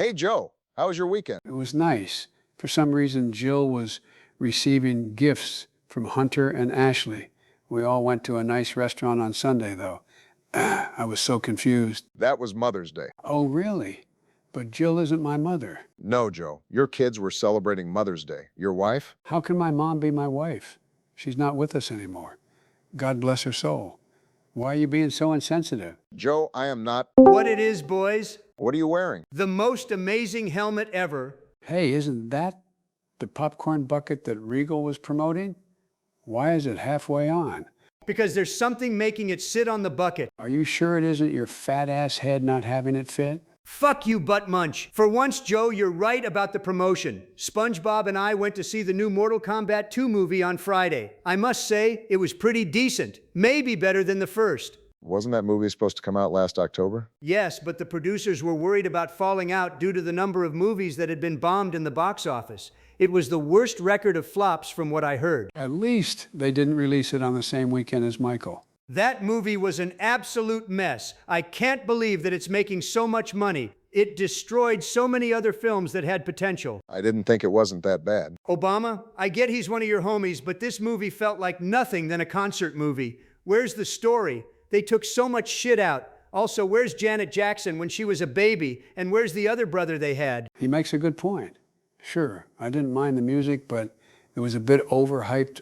Hey, Joe, how was your weekend? It was nice. For some reason, Jill was receiving gifts from Hunter and Ashley. We all went to a nice restaurant on Sunday, though. I was so confused. That was Mother's Day. Oh, really? But Jill isn't my mother. No, Joe, your kids were celebrating Mother's Day. Your wife? How can my mom be my wife? She's not with us anymore. God bless her soul. Why are you being so insensitive? Joe, I am not. What it is, boys? What are you wearing? The most amazing helmet ever. Hey, isn't that the popcorn bucket that Regal was promoting? Why is it halfway on? Because there's something making it sit on the bucket. Are you sure it isn't your fat-ass head not having it fit? Fuck you, butt munch. For once, Joe, you're right about the promotion. SpongeBob and I went to see the new Mortal Kombat 2 movie on Friday. I must say, it was pretty decent. Maybe better than the first. Wasn't that movie supposed to come out last October? Yes, but the producers were worried about falling out due to the number of movies that had been bombed in the box office. It was the worst record of flops from what I heard. At least they didn't release it on the same weekend as Michael. That movie was an absolute mess. I can't believe that it's making so much money. It destroyed so many other films that had potential. I didn't think it wasn't that bad. Obama, I get he's one of your homies, but this movie felt like nothing than a concert movie. Where's the story? They took so much shit out. Also, where's Janet Jackson when she was a baby? And where's the other brother they had? He makes a good point. Sure, I didn't mind the music, but it was a bit overhyped,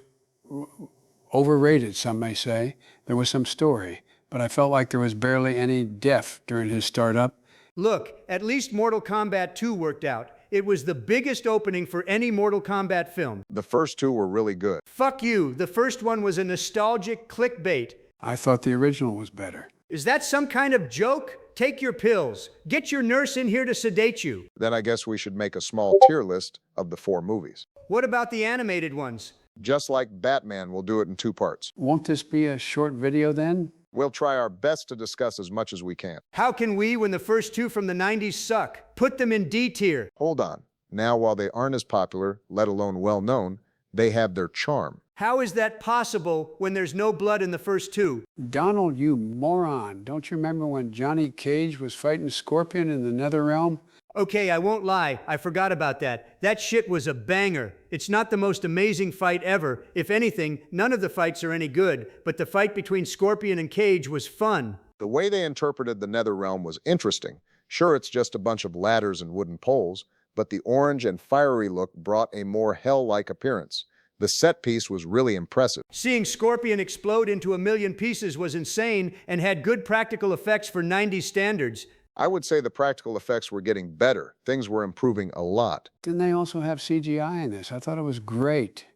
overrated, some may say. There was some story, but I felt like there was barely any depth during his startup. Look, at least Mortal Kombat 2 worked out. It was the biggest opening for any Mortal Kombat film. The first two were really good. Fuck you. The first one was a nostalgic clickbait. I thought the original was better. Is that some kind of joke? Take your pills. Get your nurse in here to sedate you. Then I guess we should make a small tier list of the 4 movies. What about the animated ones? Just like Batman, we'll do it in 2 parts. Won't this be a short video then? We'll try our best to discuss as much as we can. How can we when the first 2 from the 90s suck? Put them in D tier. Hold on. Now, while they aren't as popular, let alone well-known, they have their charm. How is that possible when there's no blood in the first 2? Donald, you moron. Don't you remember when Johnny Cage was fighting Scorpion in the Netherrealm? Okay, I won't lie. I forgot about that. That shit was a banger. It's not the most amazing fight ever. If anything, none of the fights are any good, but the fight between Scorpion and Cage was fun. The way they interpreted the Netherrealm was interesting. Sure, it's just a bunch of ladders and wooden poles, but the orange and fiery look brought a more hell-like appearance. The set piece was really impressive. Seeing Scorpion explode into a million pieces was insane and had good practical effects for 90s standards. I would say the practical effects were getting better. Things were improving a lot. Didn't they also have CGI in this? I thought it was great.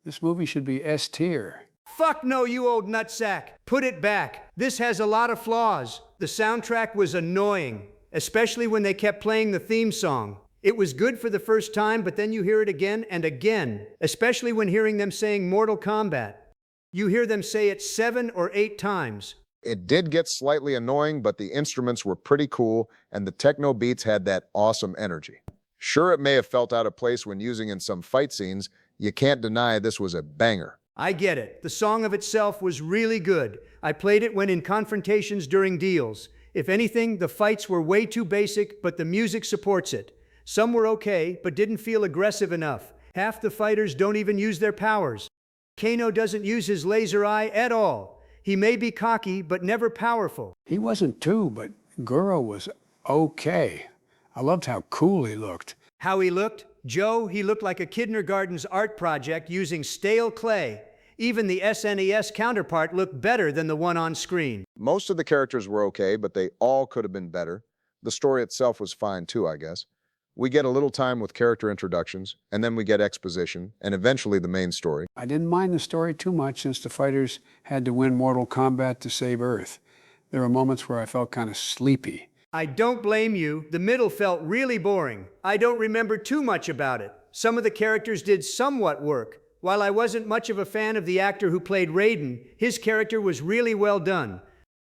This movie should be S tier. Fuck no, you old nutsack. Put it back. This has a lot of flaws. The soundtrack was annoying, especially when they kept playing the theme song. It was good for the first time, but then you hear it again and again, especially when hearing them saying Mortal Kombat. You hear them say it 7 or 8 times. It did get slightly annoying, but the instruments were pretty cool, and the techno beats had that awesome energy. Sure, it may have felt out of place when using in some fight scenes. You can't deny this was a banger. I get it. The song of itself was really good. I played it when in confrontations during deals. If anything, the fights were way too basic, but the music supports it. Some were okay, but didn't feel aggressive enough. Half the fighters don't even use their powers. Kano doesn't use his laser eye at all. He may be cocky, but never powerful. He wasn't too, but Goro was okay. I loved how cool he looked. How he looked? Joe, he looked like a kindergarten's art project using stale clay. Even the SNES counterpart looked better than the one on screen. Most of the characters were okay, but they all could have been better. The story itself was fine too, I guess. We get a little time with character introductions, and then we get exposition, and eventually the main story. I didn't mind the story too much since the fighters had to win Mortal Kombat to save Earth. There were moments where I felt kind of sleepy. I don't blame you. The middle felt really boring. I don't remember too much about it. Some of the characters did somewhat work. While I wasn't much of a fan of the actor who played Raiden, his character was really well done.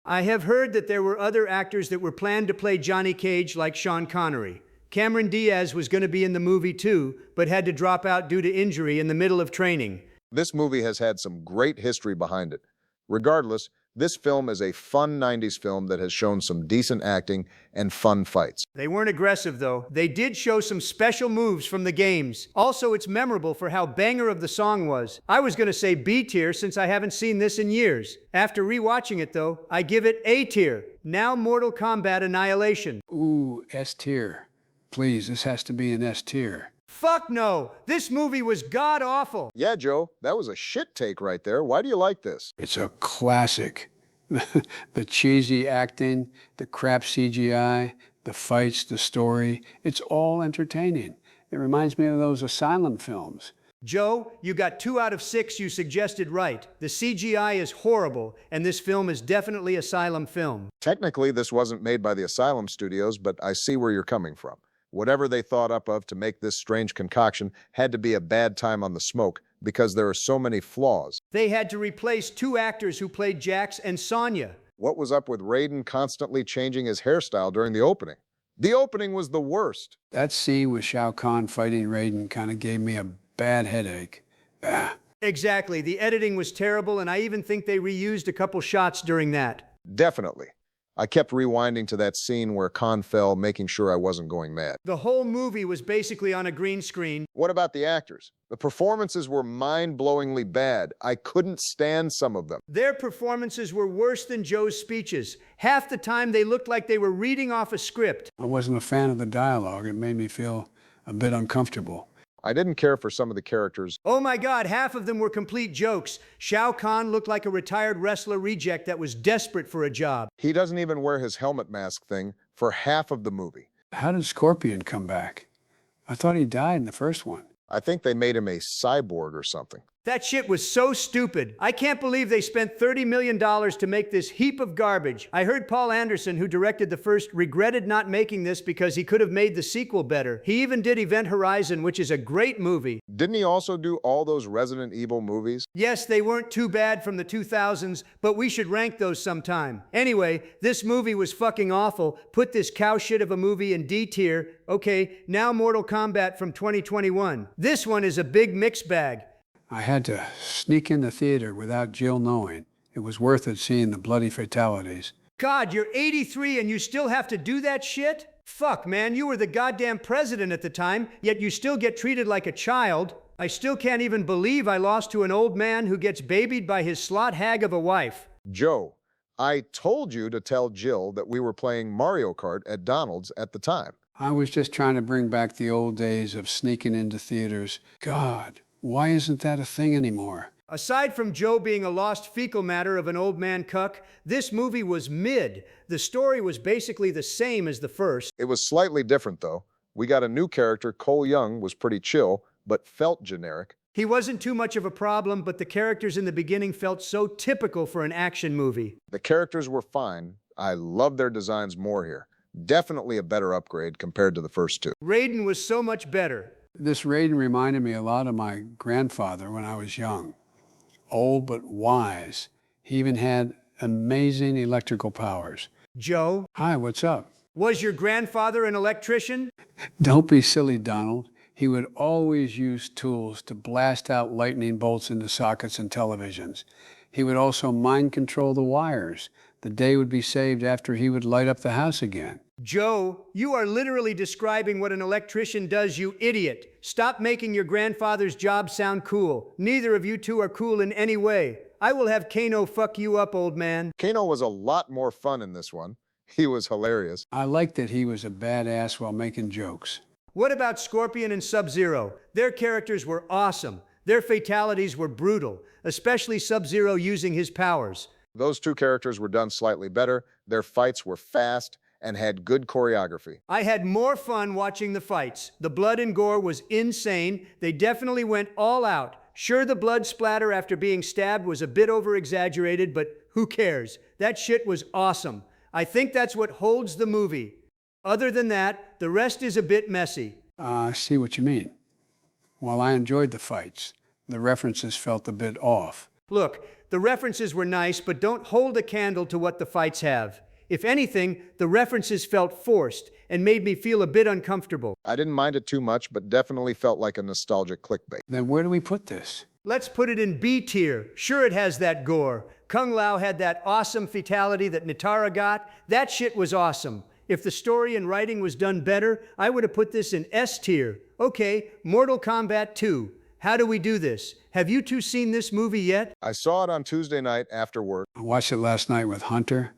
I have heard that there were other actors that were planned to play Johnny Cage, like Sean Connery. Cameron Diaz was going to be in the movie too, but had to drop out due to injury in the middle of training. This movie has had some great history behind it. Regardless, This film is a fun 90s film that has shown some decent acting and fun fights. They weren't aggressive, though. They did show some special moves from the games. Also, it's memorable for how banger of the song was. I was going to say B tier since I haven't seen this in years. After rewatching it, though, I give it A tier. Now Mortal Kombat Annihilation. Ooh, S tier. Please, this has to be an S tier. Fuck no! This movie was god-awful! Yeah, Joe, that was a shit take right there. Why do you like this? It's a classic. The cheesy acting, the crap CGI, the fights, the story, it's all entertaining. It reminds me of those Asylum films. Joe, you got 2 out of 6 you suggested right. The CGI is horrible, and this film is definitely Asylum film. Technically, this wasn't made by the Asylum Studios, but I see where you're coming from. Whatever they thought up of to make this strange concoction had to be a bad time on the smoke because there are so many flaws. They had to replace 2 actors who played Jax and Sonya. What was up with Raiden constantly changing his hairstyle during the opening? The opening was the worst. That scene with Shao Kahn fighting Raiden kind of gave me a bad headache. Ah. Exactly. The editing was terrible, and I even think they reused a couple shots during that. Definitely. I kept rewinding to that scene where Khan fell, making sure I wasn't going mad. The whole movie was basically on a green screen. What about the actors? The performances were mind-blowingly bad. I couldn't stand some of them. Their performances were worse than Joe's speeches. Half the time they looked like they were reading off a script. I wasn't a fan of the dialogue. It made me feel a bit uncomfortable. I didn't care for some of the characters. Oh my God, half of them were complete jokes. Shao Kahn looked like a retired wrestler reject that was desperate for a job. He doesn't even wear his helmet mask thing for half of the movie. How did Scorpion come back? I thought he died in the first one. I think they made him a cyborg or something. That shit was so stupid. I can't believe they spent $30 million to make this heap of garbage. I heard Paul Anderson, who directed the first, regretted not making this because he could have made the sequel better. He even did Event Horizon, which is a great movie. Didn't he also do all those Resident Evil movies? Yes, they weren't too bad from the 2000s, but we should rank those sometime. Anyway, this movie was fucking awful. Put this cow shit of a movie in D tier. Okay, now Mortal Kombat from 2021. This one is a big mixed bag. I had to sneak in the theater without Jill knowing. It was worth it seeing the bloody fatalities. God, you're 83 and you still have to do that shit? Fuck, man, you were the goddamn president at the time, yet you still get treated like a child. I still can't even believe I lost to an old man who gets babied by his slot hag of a wife. Joe, I told you to tell Jill that we were playing Mario Kart at Donald's at the time. I was just trying to bring back the old days of sneaking into theaters. God, why isn't that a thing anymore? Aside from Joe being a lost fecal matter of an old man cuck, this movie was mid. The story was basically the same as the first. It was slightly different, though. We got a new character. Cole Young was pretty chill, but felt generic. He wasn't too much of a problem, but the characters in the beginning felt so typical for an action movie. The characters were fine. I love their designs more here. Definitely a better upgrade compared to the first two. Raiden was so much better. This Raiden reminded me a lot of my grandfather when I was young. Old but wise. He even had amazing electrical powers. Joe? Hi, what's up? Was your grandfather an electrician? Don't be silly, Donald. He would always use tools to blast out lightning bolts into sockets and televisions. He would also mind control the wires. The day would be saved after he would light up the house again. Joe, you are literally describing what an electrician does, you idiot. Stop making your grandfather's job sound cool. Neither of you two are cool in any way. I will have Kano fuck you up, old man. Kano was a lot more fun in this one. He was hilarious. I liked that he was a badass while making jokes. What about Scorpion and Sub-Zero? Their characters were awesome. Their fatalities were brutal, especially Sub-Zero using his powers. Those two characters were done slightly better. Their fights were fast and had good choreography. I had more fun watching the fights. The blood and gore was insane. They definitely went all out. Sure, the blood splatter after being stabbed was a bit over-exaggerated, but who cares? That shit was awesome. I think that's what holds the movie. Other than that, the rest is a bit messy. I see what you mean. While I enjoyed the fights, the references felt a bit off. Look, the references were nice, but don't hold a candle to what the fights have. If anything, the references felt forced and made me feel a bit uncomfortable. I didn't mind it too much, but definitely felt like a nostalgic clickbait. Then where do we put this? Let's put it in B tier. Sure, it has that gore. Kung Lao had that awesome fatality that Nitara got. That shit was awesome. If the story and writing was done better, I would have put this in S tier. Okay, Mortal Kombat 2. How do we do this? Have you two seen this movie yet? I saw it on Tuesday night after work. I watched it last night with Hunter.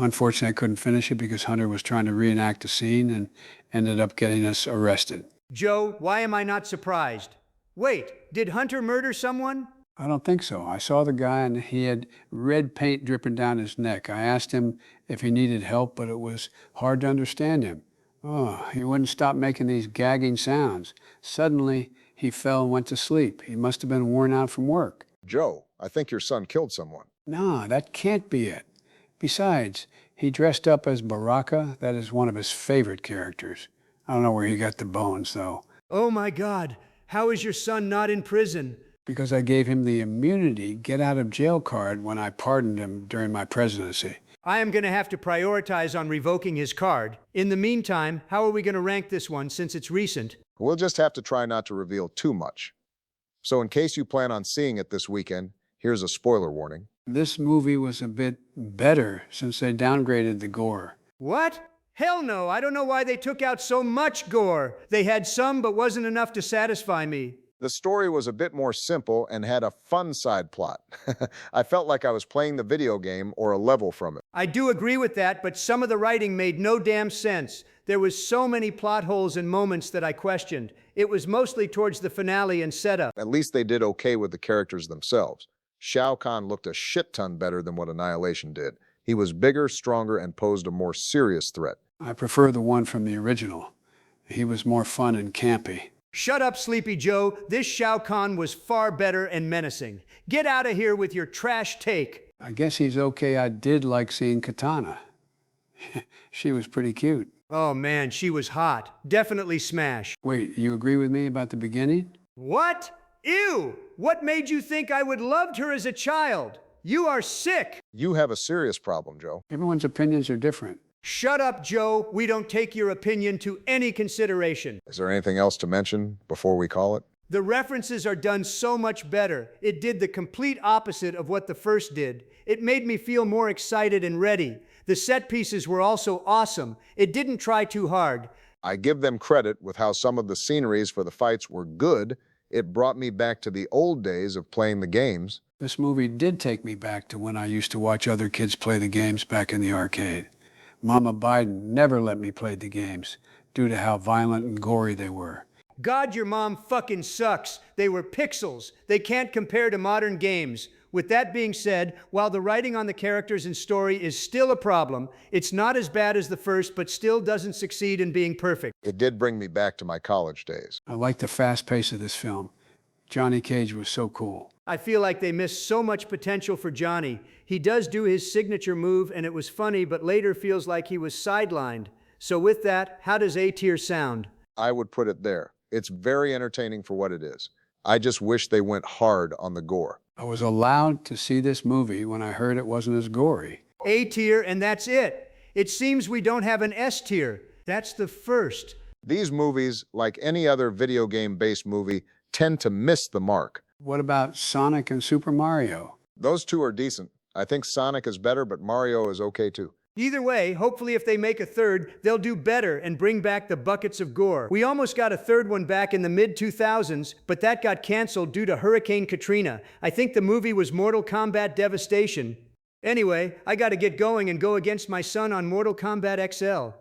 Unfortunately, I couldn't finish it because Hunter was trying to reenact a scene and ended up getting us arrested. Joe, why am I not surprised? Wait, did Hunter murder someone? I don't think so. I saw the guy and he had red paint dripping down his neck. I asked him if he needed help, but it was hard to understand him. Oh, he wouldn't stop making these gagging sounds. Suddenly, he fell and went to sleep. He must have been worn out from work. Joe, I think your son killed someone. No, that can't be it. Besides, he dressed up as Baraka. That is one of his favorite characters. I don't know where he got the bones, though. Oh my God, how is your son not in prison? Because I gave him the immunity get-out-of-jail card when I pardoned him during my presidency. I am going to have to prioritize on revoking his card. In the meantime, how are we going to rank this one since it's recent? We'll just have to try not to reveal too much. So in case you plan on seeing it this weekend, here's a spoiler warning. This movie was a bit better since they downgraded the gore. What? Hell no, I don't know why they took out so much gore. They had some, but wasn't enough to satisfy me. The story was a bit more simple and had a fun side plot. I felt like I was playing the video game or a level from it. I do agree with that, but some of the writing made no damn sense. There was so many plot holes and moments that I questioned. It was mostly towards the finale and setup. At least they did okay with the characters themselves. Shao Kahn looked a shit ton better than what Annihilation did. He was bigger, stronger, and posed a more serious threat. I prefer the one from the original. He was more fun and campy. Shut up, Sleepy Joe. This Shao Kahn was far better and menacing. Get out of here with your trash take. I guess he's okay. I did like seeing Katana. She was pretty cute. Oh man, she was hot. Definitely smash. Wait, you agree with me about the beginning? What? Ew! What made you think I would loved her as a child? You are sick. You have a serious problem, Joe. Everyone's opinions are different. Shut up, Joe. We don't take your opinion to any consideration. Is there anything else to mention before we call it? The references are done so much better. It did the complete opposite of what the first did. It made me feel more excited and ready. The set pieces were also awesome. It didn't try too hard. I give them credit with how some of the sceneries for the fights were good. It brought me back to the old days of playing the games. This movie did take me back to when I used to watch other kids play the games back in the arcade. Mama Biden never let me play the games due to how violent and gory they were. God, your mom fucking sucks. They were pixels. They can't compare to modern games. With that being said, while the writing on the characters and story is still a problem, it's not as bad as the first, but still doesn't succeed in being perfect. It did bring me back to my college days. I like the fast pace of this film. Johnny Cage was so cool. I feel like they missed so much potential for Johnny. He does do his signature move, and it was funny, but later feels like he was sidelined. So with that, how does A tier sound? I would put it there. It's very entertaining for what it is. I just wish they went hard on the gore. I was allowed to see this movie when I heard it wasn't as gory. A tier, and that's it. It seems we don't have an S tier. That's the first. These movies, like any other video game-based movie, tend to miss the mark. What about Sonic and Super Mario? Those two are decent. I think Sonic is better, but Mario is okay too. Either way, hopefully if they make a third, they'll do better and bring back the buckets of gore. We almost got a third one back in the mid-2000s, but that got canceled due to Hurricane Katrina. I think the movie was Mortal Kombat Devastation. Anyway, I gotta get going and go against my son on Mortal Kombat XL.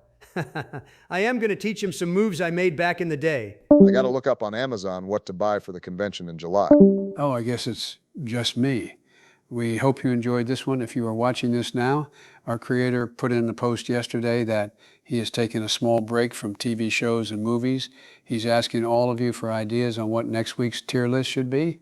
I am gonna teach him some moves I made back in the day. I gotta look up on Amazon what to buy for the convention in July. Oh, I guess it's just me. We hope you enjoyed this one. If you are watching this now, our creator put in a post yesterday that he has taken a small break from TV shows and movies. He's asking all of you for ideas on what next week's tier list should be.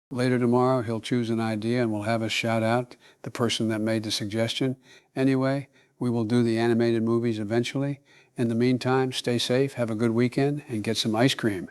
Later tomorrow, he'll choose an idea and we'll have us shout out the person that made the suggestion. Anyway, we will do the animated movies eventually. In the meantime, stay safe, have a good weekend, and get some ice cream.